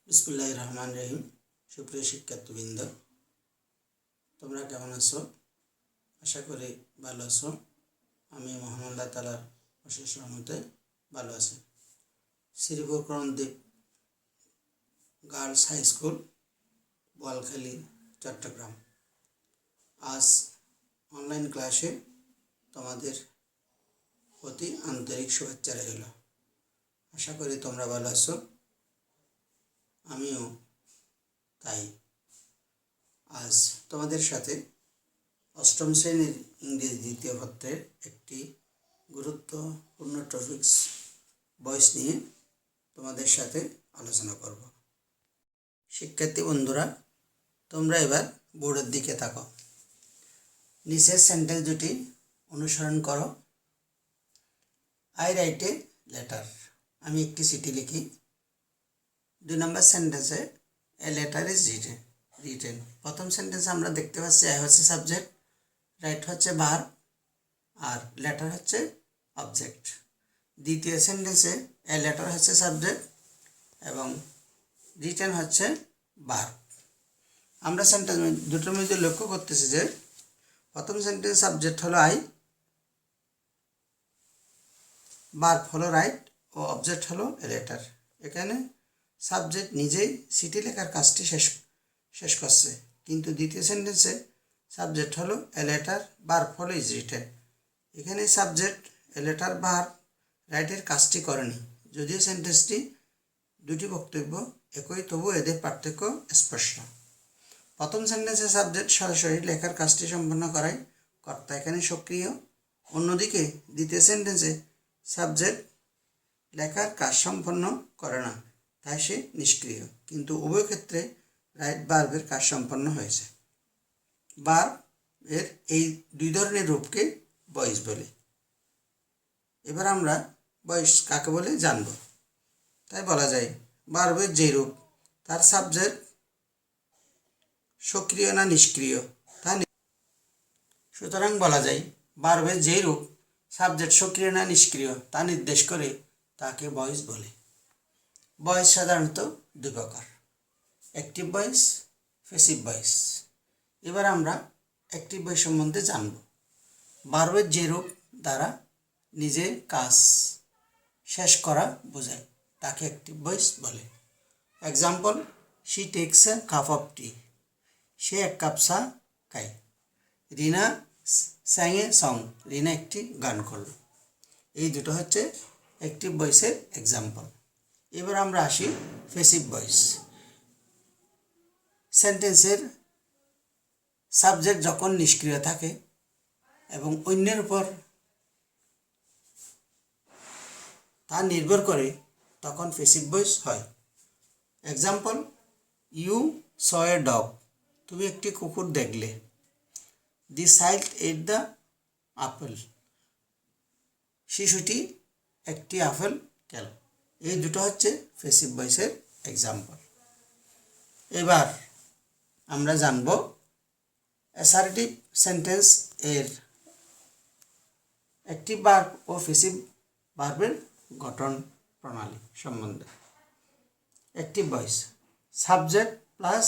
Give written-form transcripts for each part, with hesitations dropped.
বিসমিল্লাহির রহমানির রহিম। সুপ্রিয় শিক্ষার্থীবৃন্দ, তোমরা কেমন আছো? আশা করি ভালো আছো। আমি মহান আল্লাহ তাআলার অশেষ রহমতে ভালো আছি। Sripur Karandwip girls high school, Boalkhali, Chattogram. আজ অনলাইন ক্লাসে তোমাদের প্রতি আন্তরিক শুভেচ্ছা রইল। আশা করি তোমরা ভালো আছো, আমিও তাই। আজ তোমাদের সাথে অষ্টম শ্রেণীর ইংরেজি দ্বিতীয় পত্রের একটি গুরুত্বপূর্ণ টপিকস ভয়েস নিয়ে তোমাদের সাথে আলোচনা করব। শিক্ষার্থী বন্ধুরা, তোমরা এবার বোর্ডের দিকে তাকাও। নিচের সেন্টেন্স দুটি অনুসরণ করো। আই রাইট এ লেটার, আমি একটি চিঠি লিখি। 2 নম্বর সেন্টেন্সে এ লেটার ইজ রিটেন। প্রথম সেন্টেন্সে আমরা দেখতে পাচ্ছি আই হচ্ছে সাবজেক্ট, রাইট হচ্ছে ভার্ব, আর লেটার হচ্ছে অবজেক্ট। দ্বিতীয় সেন্টেন্সে এ লেটার হচ্ছে সাবজেক্ট এবং রিটেন হচ্ছে ভার্ব। আমরা সেন্টেন্স দুটোর মধ্যে লক্ষ্য করতেছি যে প্রথম সেন্টেন্স সাবজেক্ট হলো আই, ভার্ব হলো রাইট ও অবজেক্ট হলো এ লেটার। এখানে সাবজেক্ট নিজেই চিঠি লেখার কাজটি শেষ করছে, কিন্তু দ্বিতীয় সেন্টেন্সে সাবজেক্ট হলো এ লেটার, ভার্ব হলো ইজ রিটেন। এখানে সাবজেক্ট এ লেটার, ভার্ব রাইটের কাজটি করেনি। যদিও সেন্টেন্সটি দুটি বক্তব্য একই, তবু এদের পার্থক্য স্পষ্ট। প্রথম সেন্টেন্সে সাবজেক্ট সরাসরি লেখার কাজটি সম্পন্ন করায় কর্তা এখানে সক্রিয়। অন্যদিকে দ্বিতীয় সেন্টেন্সে সাবজেক্ট লেখার কাজ সম্পন্ন করে না, তাই সে নিষ্ক্রিয়। কিন্তু উভয় ক্ষেত্রে রাইট ভার্বের কাজ সম্পন্ন হয়েছে। ভার্ব এর এই দুই ধরনের রূপকে ভয়েস বলে। এবার আমরা ভয়েস কাকে বলে জানব। তাই বলা যায় ভার্বের যে রূপ, তার সাবজেক্ট সক্রিয় না নিষ্ক্রিয় তা, সুতরাং বলা যায় ভার্বের যে রূপ সাবজেক্ট সক্রিয় না নিষ্ক্রিয় তা নির্দেশ করে তাকে ভয়েস বলে। ভয়েস সাধারণত দুই প্রকার, অ্যাক্টিভ ভয়েস, প্যাসিভ ভয়েস। এবার আমরা অ্যাক্টিভ ভয়েস সম্বন্ধে জানব। ভার্বের যে রূপ দ্বারা নিজের কাজ শেষ করা বোঝায় তাকে অ্যাক্টিভ ভয়েস বলে। Example, she takes a cup of tea, সে এক কাপ চা খায়। রিনা স্যাং এ সং, রিনা একটি গান করল। এই দুটো হচ্ছে অ্যাক্টিভ ভয়েসের এক্সাম্পল। এবার আমরা আসি প্যাসিভ ভয়েস। সেন্টেন্সের সাবজেক্ট যখন নিষ্ক্রিয় থাকে এবং অন্যের উপর তা নির্ভর করে, তখন প্যাসিভ ভয়েস হয়। Example, you saw a dog, তুমি একটি কুকুর দেখলে। The child ate the apple, শিশুটি একটি আপেল খেল। এই দুটো হচ্ছে প্যাসিভ ভয়েসের এক্সাম্পল। এবার আমরা জানব অ্যাসার্টিভ সেন্টেন্স এর অ্যাক্টিভ ভার্ব ও প্যাসিভ ভার্বের গঠন প্রণালী সম্বন্ধে। Active voice, subject plus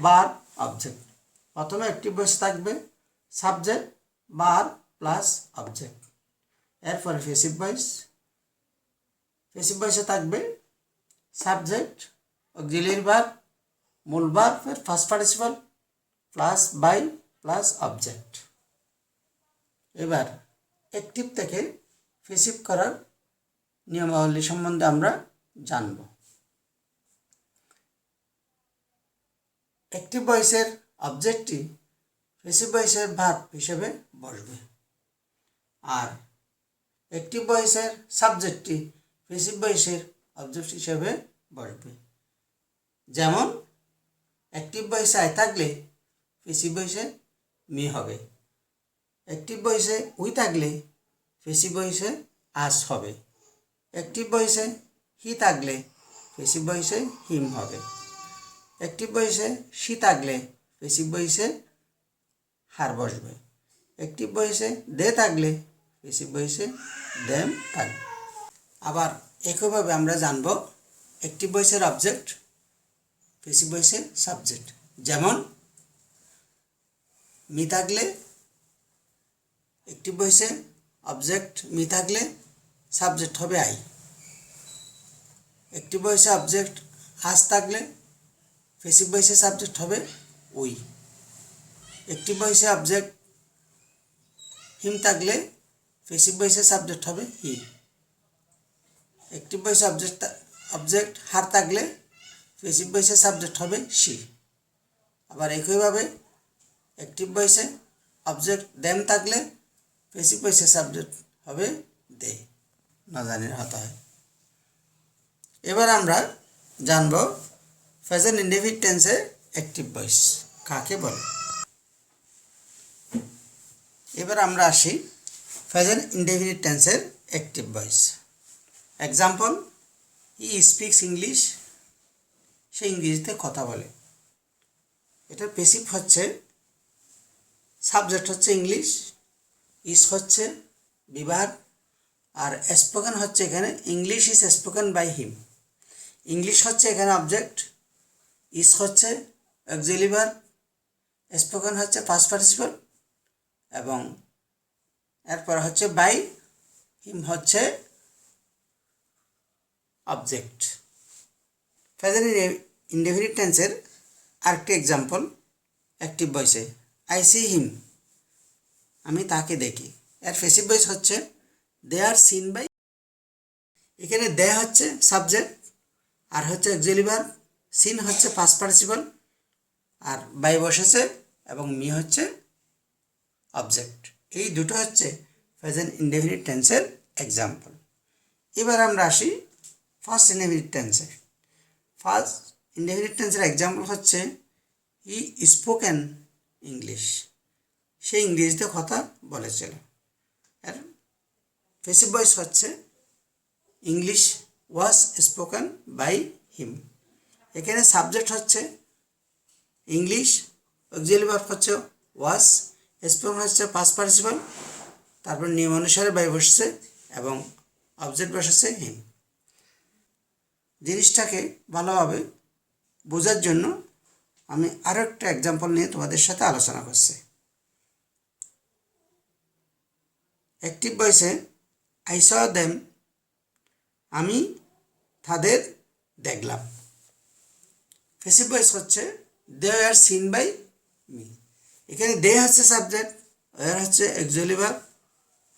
verb object. প্রথমে অ্যাক্টিভ ভয়েস থাকবে সাবজেক্ট ভার্ব প্লাস অবজেক্ট। এরপরে প্যাসিভ ভয়েস, প্যাসিভ ভয়েসে থাকবে সাবজেক্ট, অক্সিলিয়ারি ভার্ব, মূল ভার্বের first participle plus by plus object. এবার অ্যাক্টিভ থেকে প্যাসিভ করার নিয়মাবলী সম্বন্ধে আমরা জানব। অ্যাক্টিভ ভয়েসের অবজেক্টটি প্যাসিভ ভয়েসের ভার্ব হিসেবে বসবে, আর অ্যাক্টিভ ভয়েসের সাবজেক্টটি প্যাসিভ ভয়েসের অবজেক্ট হিসেবে বসবে। যেমন অ্যাক্টিভ ভয়েসে আই থাকলে প্যাসিভ ভয়েসে মি হবে। অ্যাক্টিভ ভয়েসে উই থাকলে প্যাসিভ ভয়েসে আস হবে। অ্যাক্টিভ ভয়েসে হি থাকলে প্যাসিভ ভয়েসে হিম হবে। অ্যাক্টিভ ভয়েসে শি থাকলে প্যাসিভ ভয়েসে হার বসবে। অ্যাক্টিভ ভয়েসে দে থাকলে প্যাসিভ ভয়েসে দেম থাকবে। আবার একইভাবে আমরা জানব অ্যাক্টিভ ভয়েসের অবজেক্ট প্যাসিভ ভয়েসে সাবজেক্ট। যেমন মি থাকলে অ্যাক্টিভ ভয়েসে অবজেক্ট মি থাকলে সাবজেক্ট হবে আই। অ্যাক্টিভ ভয়েসে অবজেক্ট আস থাকলে প্যাসিভ ভয়েসে সাবজেক্ট হবে উই। অ্যাক্টিভ ভয়েসে অবজেক্ট হিম থাকলে প্যাসিভ ভয়েসে সাবজেক্ট হবে হি। অ্যাক্টিভ ভয়েসে অবজেক্ট হার থাকলে প্যাসিভ ভয়েসে সাবজেক্ট হবে সি। আবার একইভাবে অ্যাক্টিভ ভয়েসে অবজেক্ট দেম থাকলে প্যাসিভ ভয়েসে সাবজেক্ট হবে দে। না জানির হতা হয়। এবার আমরা জানব প্রেজেন্ট ইনডেফিনিট টেন্সে অ্যাক্টিভ ভয়েস কাকে বলে। এবার আমরা আসি প্রেজেন্ট ইনডেফিনিট টেন্সের active voice. Example, he speaks English, সে ইংরেজিতে কথা বলে। এটার প্যাসিভ হচ্ছে সাবজেক্ট হচ্ছে ইংলিশ, ইস হচ্ছে বিভাগ, আর স্পোকেন হচ্ছে এখানে English is spoken by him. English হচ্ছে এখানে অবজেক্ট, ইস হচ্ছে অক্সিলারি ভার্ব, স্পোকেন হচ্ছে পাস্ট পার্টিসিপল এবং এরপর হচ্ছে বাই হিম হচ্ছে অবজেক্ট। প্রেজেন্ট ইনডেফিনিট টেন্সের আরেকটি এক্সাম্পল অ্যাক্টিভ ভয়েসে, আই সি হিম, আমি তাকে দেখি। এর প্যাসিভ ভয়েস হচ্ছে দে আর সিন বাই। এখানে দে হচ্ছে সাবজেক্ট, আর হচ্ছে অক্সিলারি ভার্ব, সিন হচ্ছে পাস্ট পার্টিসিপল, আর বাই বসেছে এবং মি হচ্ছে অবজেক্ট। এই দুটো হচ্ছে প্রেজেন্ট ইনডেফিনিট টেন্সের এক্সাম্পল। এবার আমরা আসি ফার্স্ট ইনডেফিনিট টেন্সে। ফার্স্ট ইনডেফিনিট টেন্সের এক্সাম্পল হচ্ছে হি স্পোকেন ইংলিশ, সে ইংরেজিতে কথা বলেছিল। এর প্যাসিভ ভয়েস হচ্ছে English was spoken by him. এখানে সাবজেক্ট হচ্ছে ইংলিশ, অক্সিলারি ভার্ব হচ্ছে ওয়াজ, স্পোকেন হচ্ছে পাস্ট পার্টিসিপল, তারপর নিয়ম অনুসারে বাই বসছে এবং অবজেক্ট বসেছে হিম। জিনিসটাকে ভালোভাবে বোঝার জন্য আমি আরও একটা এক্সাম্পল নিয়ে তোমাদের সাথে আলোচনা করছি। অ্যাক্টিভ ভয়েসে আই স দেম, আমি তাদের দেখলাম। প্যাসিভ ভয়েস হচ্ছে দে আর সিন বাই মি। এখানে দে হচ্ছে সাবজেক্ট, ওয়ার হচ্ছে অক্সিলারি ভার্ব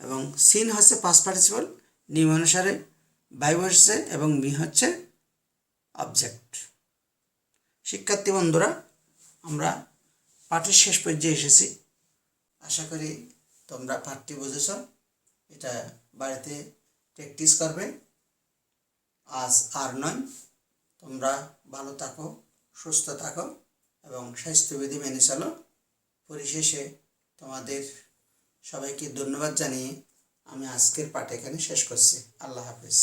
এবং সিন হচ্ছে পাস্ট পার্টিসিপল, নিয়ম অনুসারে বাই বসছে এবং মি হচ্ছে অবজেক্ট। শিক্ষার্থী বন্ধুরা, আমরা পাঠের শেষ পর্যায়ে এসেছি। আশা করি তোমরা পাঠটি বুঝেছ। এটা বাড়িতে প্র্যাকটিস করবে। আজ আর নয়, তোমরা ভালো থাকো, সুস্থ থাকো এবং স্বাস্থ্যবিধি মেনে চলো। পরিশেষে তোমাদের সবাইকে ধন্যবাদ জানিয়ে আমি আজকের পাঠ এখানে শেষ করছি। আল্লাহ হাফেজ।